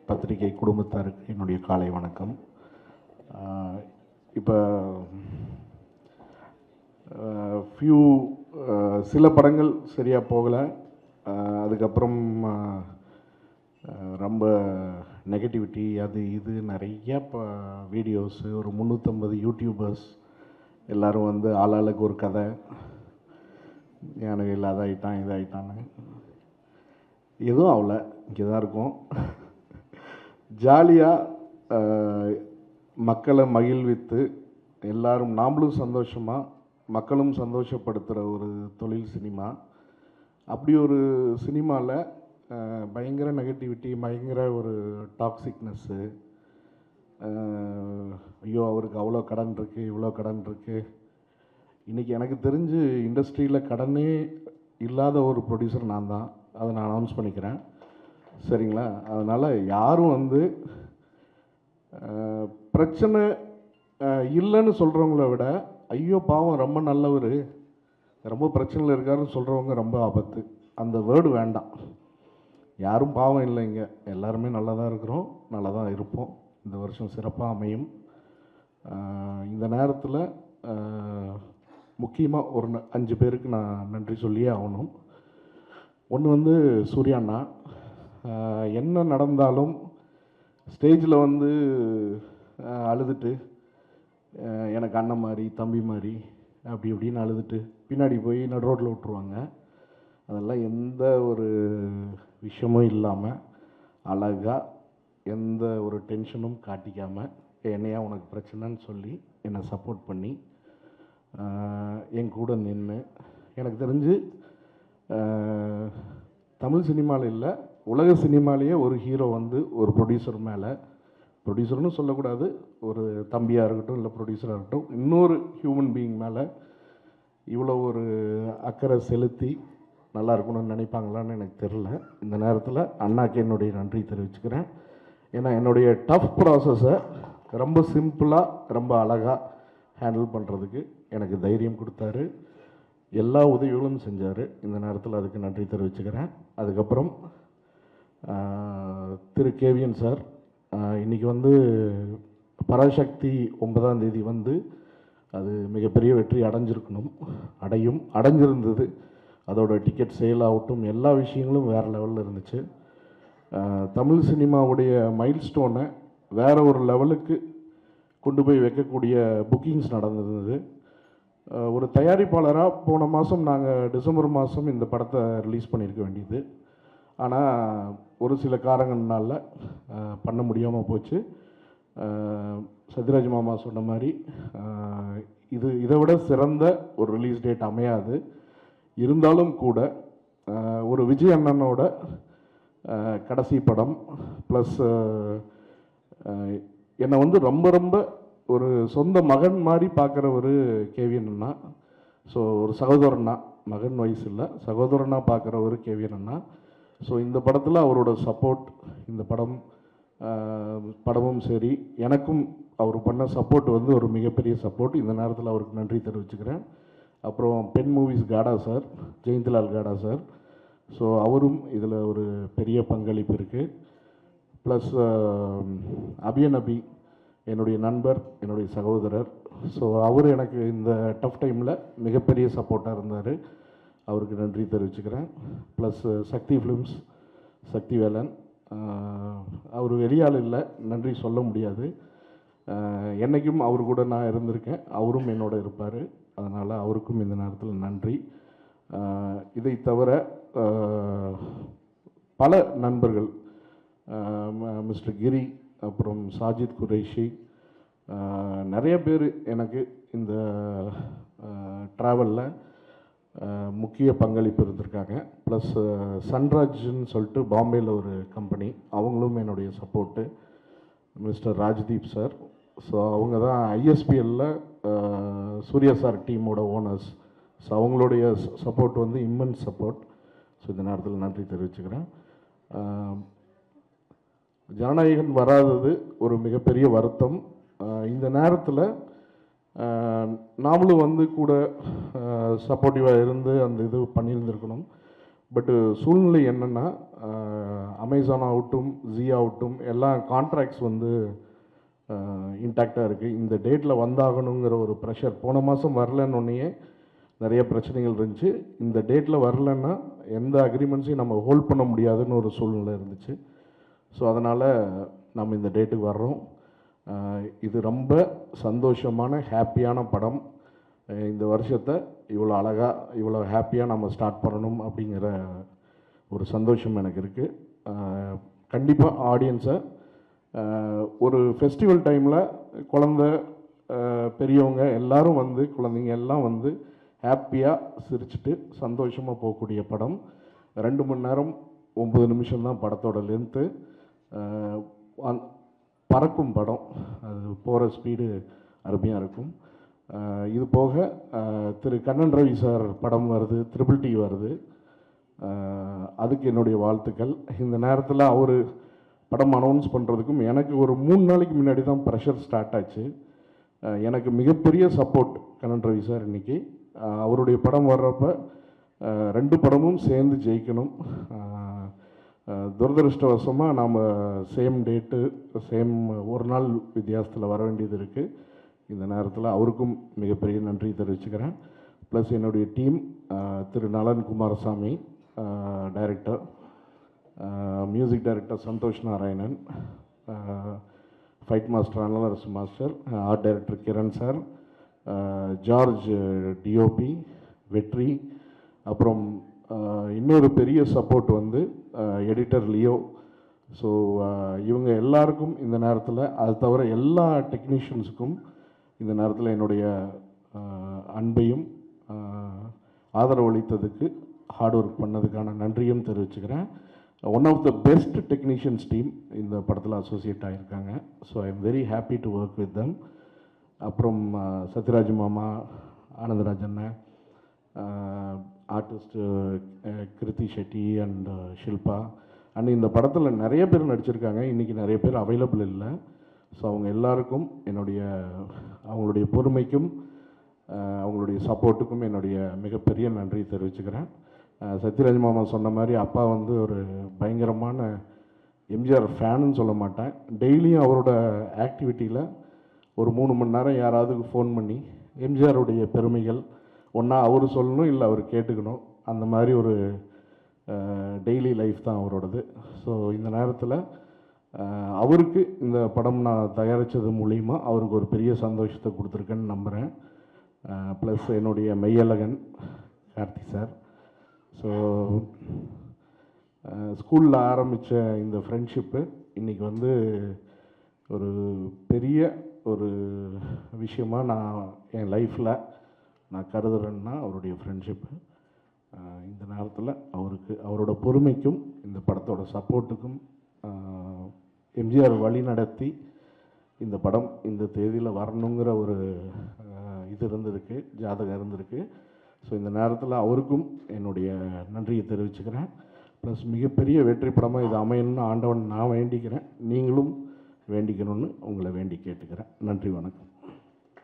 பத்திரிகை குடும்பத்தாருக்கு என்னுடைய காலை வணக்கம். இப்போ சில படங்கள் சரியாக போகலை. அதுக்கப்புறம் ரொம்ப நெகட்டிவிட்டி அது இது நிறைய வீடியோஸு, ஒரு 350 யூடியூபர்ஸ் எல்லோரும் வந்து ஆளாளுக்கு ஒரு கதை, எனக்கு இல்லாத ஆகிட்டான் இதாகிட்டான்னு. எதுவும் ஆகலை, இங்கே தான் இருக்கும். ஜாலியாக மக்களை மகிழ்வித்து எல்லாரும் நாமளும் சந்தோஷமாக மக்களும் சந்தோஷப்படுத்துகிற ஒரு தொழில் சினிமா. அப்படி ஒரு சினிமாவில் பயங்கர நெகட்டிவிட்டி, பயங்கர ஒரு டாக்ஸிக்னஸ்ஸு, ஐயோ அவருக்கு அவ்வளோ கடன் இருக்குது, இவ்வளோ கடன் இருக்குது. இன்றைக்கி எனக்கு தெரிஞ்சு இண்டஸ்ட்ரியில் கடனே இல்லாத ஒரு ப்ரொடியூசர் நான் தான். அதை நான் அனௌன்ஸ் பண்ணிக்கிறேன், சரிங்களா? அதனால் யாரும் வந்து பிரச்சனை இல்லைன்னு சொல்கிறவங்கள விட, ஐயோ பாவம் ரொம்ப நல்லவர், ரொம்ப பிரச்சனையில் இருக்காருன்னு சொல்கிறவங்க ரொம்ப ஆபத்து. அந்த வேர்டு வேண்டாம். யாரும் பாவம் இல்லைங்க, எல்லாருமே நல்லா தான் இருக்கிறோம், நல்லா தான் இருப்போம். இந்த வருஷம் சிறப்பாக அமையும். இந்த நேரத்தில் முக்கியமாக ஒரு 5 பேருக்கு நான் நன்றி சொல்லியே ஆகணும். ஒன்று வந்து சூர்யாண்ணா. என்ன நடந்தாலும் ஸ்டேஜில் வந்து அழுதுட்டு, எனக்கு அண்ணன் மாதிரி தம்பி மாதிரி அப்படி இப்படின்னு அழுதுட்டு பின்னாடி போய் நடு ரோட்டில் விட்டுருவாங்க. அதெல்லாம் எந்த ஒரு விஷயமும் இல்லாமல் அழகாக எந்த ஒரு டென்ஷனும் காட்டிக்காமல், என்னையா உனக்கு பிரச்சனைன்னு சொல்லி என்னை சப்போர்ட் பண்ணி என் கூட நின்று, எனக்கு தெரிஞ்சு தமிழ் சினிமாவில் இல்லை, உலக சினிமாலேயே ஒரு ஹீரோ வந்து ஒரு ப்ரொடியூசர் மேலே, ப்ரொடியூசர்னு சொல்லக்கூடாது, ஒரு தம்பியாக இருக்கட்டும் இல்லை ப்ரொடியூசராக இருக்கட்டும், இன்னொரு ஹியூமன் பீயிங் மேலே இவ்வளோ ஒரு அக்கறை செலுத்தி நல்லா இருக்கணும்னு நினைப்பாங்களான்னு எனக்கு தெரில. இந்த நேரத்தில் அண்ணாக்கு என்னுடைய நன்றி தெரிவிச்சுக்கிறேன். ஏன்னா என்னுடைய டஃப் ப்ராசஸை ரொம்ப சிம்பிளாக ரொம்ப அழகாக ஹேண்டில் பண்ணுறதுக்கு எனக்கு தைரியம் கொடுத்தாரு, எல்லா உதவிகளும் செஞ்சார். இந்த நேரத்தில் அதுக்கு நன்றி தெரிவிச்சுக்கிறேன். அதுக்கப்புறம் திரு கேவிஎன் சார், இன்றைக்கி வந்து பராசக்தி 9ஆம் தேதி வந்து அது மிகப்பெரிய வெற்றி அடைஞ்சிருந்தது. அதோட டிக்கெட் சேல் ஆகட்டும், எல்லா விஷயங்களும் வேறு லெவலில் இருந்துச்சு. தமிழ் சினிமாவுடைய மைல்ஸ்டோனை வேறு ஒரு லெவலுக்கு கொண்டு போய் வைக்கக்கூடிய புக்கிங்ஸ் நடந்தது. ஒரு தயாரிப்பாளராக போன மாதம் நாங்கள் டிசம்பர் மாதம் இந்த படத்தை ரிலீஸ் பண்ணியிருக்க வேண்டியது. ஆனால் ஒரு சில காரணங்கள்னால பண்ண முடியாமல் போச்சு. சத்யராஜ் மாமா சொன்ன மாதிரி இதை விட சிறந்த ஒரு ரிலீஸ் டேட் அமையாது. இருந்தாலும் கூட ஒரு விஜய் அண்ணனோட கடைசி படம் ப்ளஸ் என்னை வந்து ரொம்ப ரொம்ப ஒரு சொந்த மகன் மாதிரி பார்க்குற ஒரு கேவிஎன் அண்ணா. ஸோ ஒரு சகோதரனா, மகன் வயசு இல்லை, சகோதரனா பார்க்குற ஒரு கேவிஎன் அண்ணா. ஸோ இந்த படத்தில் அவரோட சப்போர்ட், இந்த படமும் சரி, எனக்கும் அவர் பண்ண சப்போர்ட் வந்து ஒரு மிகப்பெரிய சப்போர்ட். இந்த நேரத்தில் அவருக்கு நன்றி தெரிவிச்சுக்கிறேன். அப்புறம் பெண் மூவிஸ் காடா சார், ஜெயந்திலால் காடா சார், ஸோ அவரும் இதில் ஒரு பெரிய பங்களிப்பு இருக்குது. ப்ளஸ் அபியநபி என்னுடைய நண்பர், என்னுடைய சகோதரர். ஸோ அவர் எனக்கு இந்த டஃப் டைமில் மிகப்பெரிய சப்போர்ட்டாக இருந்தார், அவருக்கு நன்றி தெரிவிச்சுக்கிறேன். ப்ளஸ் சக்தி ஃபிலிம்ஸ், சக்தி வேலன், அவர் வெளியால் இல்லை, நன்றி சொல்ல முடியாது. என்றைக்கும் அவர் கூட நான் இருந்திருக்கேன், அவரும் என்னோட இருப்பார். அதனால் அவருக்கும் இந்த நேரத்தில் நன்றி. இதை தவிர பல நண்பர்கள், மிஸ்டர் கிரி, அப்புறம் சாஜித் குரேஷி, நிறைய பேர் எனக்கு இந்த ட்ராவலில் முக்கிய பங்களிப்பு இருந்திருக்காங்க. ப்ளஸ் சன்ராஜ்னு சொல்லிட்டு பாம்பேயில் ஒரு கம்பெனி, அவங்களும் என்னுடைய support. Mister Rajdeep sir, so அவங்க தான் ஐஎஸ்பிஎல்லில் சூர்யா சார் டீமோட ஓனர்ஸ். ஸோ அவங்களுடைய சப்போர்ட் வந்து இம்மென்ஸ் சப்போர்ட். ஸோ இந்த நேரத்தில் நன்றி தெரிவிச்சுக்கிறேன். ஜனநாயகன் வராதது ஒரு மிகப்பெரிய வருத்தம். இந்த நேரத்தில் நாமளும் வந்து கூட சப்போர்ட்டிவாக இருந்து அந்த இது பண்ணியிருந்துருக்கணும். பட்டு சூழ்நிலை என்னென்னா, அமேசான் ஆகட்டும், ஜி ஆகட்டும், எல்லா கான்ட்ராக்ட்ஸ் வந்து இன்டாக்டாக இருக்குது. இந்த டேட்டில் வந்தாகணுங்கிற ஒரு ப்ரெஷர் போன மாதம் வரலன்னொன்னே நிறைய பிரச்சனைகள் இருந்துச்சு. இந்த டேட்டில் வரலன்னா எந்த அக்ரிமெண்ட்ஸையும் நம்ம ஹோல்ட் பண்ண முடியாதுன்னு ஒரு சூழ்நிலை இருந்துச்சு. ஸோ அதனால் நம்ம இந்த டேட்டுக்கு வர்றோம். இது ரொம்ப சந்தோஷமான ஹாப்பியான படம். இந்த வருஷத்தை இவ்வளோ அழகாக இவ்வளோ ஹாப்பியாக நம்ம ஸ்டார்ட் பண்ணணும் அப்படிங்கிற ஒரு சந்தோஷம் எனக்கு இருக்குது. கண்டிப்பாக ஆடியன்ஸை ஒரு ஃபெஸ்டிவல் டைமில் குழந்தை பெரியவங்க எல்லோரும் வந்து குழந்தைங்க எல்லாம் வந்து ஹாப்பியாக சிரிச்சுட்டு சந்தோஷமாக போகக்கூடிய படம். 2 மணி நேரம் 9 நிமிஷம் தான் படத்தோட லென்த்து. பறக்கும் படம், அது போகிற ஸ்பீடு அருமையாக இருக்கும். இது போக திரு கண்ணன் ரவி சார் படம் வருது, ட்ரிபிள் டி வருது. அதுக்கு என்னுடைய வாழ்த்துக்கள். இந்த நேரத்தில் அவர் படம் அனௌன்ஸ் பண்ணுறதுக்கும் எனக்கு ஒரு 3 நாளைக்கு முன்னாடி தான் ப்ரெஷர் ஸ்டார்ட் ஆச்சு. எனக்கு மிகப்பெரிய சப்போர்ட் கண்ணன் ரவி சார். இன்றைக்கி அவருடைய படம் வர்றப்ப 2 படமும் சேர்ந்து ஜெயிக்கணும். துரதிருஷ்டவசமாக நாம் சேம் டேட்டு சேம் ஒரு நாள் வித்தியாசத்தில் வர வேண்டியது இருக்குது. இந்த நேரத்தில் அவருக்கும் மிகப்பெரிய நன்றி தெரிவிச்சுக்கிறேன். ப்ளஸ் என்னுடைய டீம், திரு Nalan Kumarasamy director, music director Santhosh Narayanan, fight master Analarasu master, art director Kiran sir, George DOP, Vetri, அப்புறம் இன்னொரு பெரிய சப்போர்ட் வந்து எடிட்டர் லியோ. ஸோ இவங்க எல்லாருக்கும் இந்த நேரத்தில், அது தவிர எல்லா டெக்னீஷியன்ஸுக்கும் இந்த நேரத்தில் என்னுடைய அன்பையும் ஆதரவளித்ததுக்கு, ஹார்ட் ஒர்க் பண்ணதுக்கான நன்றியும் தெரிவிச்சுக்கிறேன். One of the best technicians team இந்த படத்தில் அசோசியேட் ஆகியிருக்காங்க. So I am very happy to work with them. அப்புறம் சத்யராஜ் மாமா, ஆனந்தராஜ் அண்ணன், artist Krithi Shetty and Shilpa and இந்த படத்தில் நிறைய பேர் நடிச்சிருக்காங்க. இன்றைக்கி நிறைய பேர் அவைலபிள் இல்லை. ஸோ அவங்க எல்லாருக்கும் அவங்களுடைய பொறுமைக்கும் அவங்களுடைய சப்போர்ட்டுக்கும் என்னுடைய மிகப்பெரிய நன்றி தெரிவிச்சுக்கிறேன். சத்யராஜ் மாமா சொன்ன மாதிரி அப்பா வந்து ஒரு பயங்கரமான எம்ஜிஆர் ஃபேனுன்னு சொல்ல மாட்டேன். டெய்லியும் அவரோட ஆக்டிவிட்டியில் ஒரு 3 மணி நேரம் யாராவது ஃபோன் பண்ணி எம்ஜிஆருடைய பெருமைகள் ஒன்றா அவர் சொல்லணும், இல்லை அவர் கேட்டுக்கணும். அந்த மாதிரி ஒரு டெய்லி லைஃப் தான் அவரோடது. ஸோ இந்த நேரத்தில் அவருக்கு இந்த படம் நான் தயாரித்தது மூலிமா அவருக்கு ஒரு பெரிய சந்தோஷத்தை கொடுத்துருக்கேன்னு நம்புகிறேன். ப்ளஸ் என்னுடைய மெய்யழகன் கார்த்தி சார். ஸோ ஸ்கூலில் ஆரம்பித்த இந்த ஃப்ரெண்ட்ஷிப்பு இன்றைக்கி வந்து ஒரு பெரிய ஒரு விஷயமாக நான் என் லைஃப்பில் நான் கருதுறேன்னா அவருடைய ஃப்ரெண்ட்ஷிப்பு. இந்த நேரத்தில் அவரோட பொறுமைக்கும் இந்த படத்தோட சப்போர்ட்டுக்கும் எம்ஜிஆர் வழி நடத்தி இந்த படம் இந்த தேதியில் வரணுங்கிற ஒரு இது இருந்திருக்கு, ஜாதகம் இருந்திருக்கு. ஸோ இந்த நேரத்தில் அவருக்கும் என்னுடைய நன்றியை தெரிவிச்சுக்கிறேன். ப்ளஸ் மிகப்பெரிய வெற்றி படமாக இது அமையணும்னு ஆண்டவன் நான் வேண்டிக்கிறேன். நீங்களும் வேண்டிக்கணும்னு உங்களை வேண்டி கேட்டுக்கிறேன். நன்றி, வணக்கம்.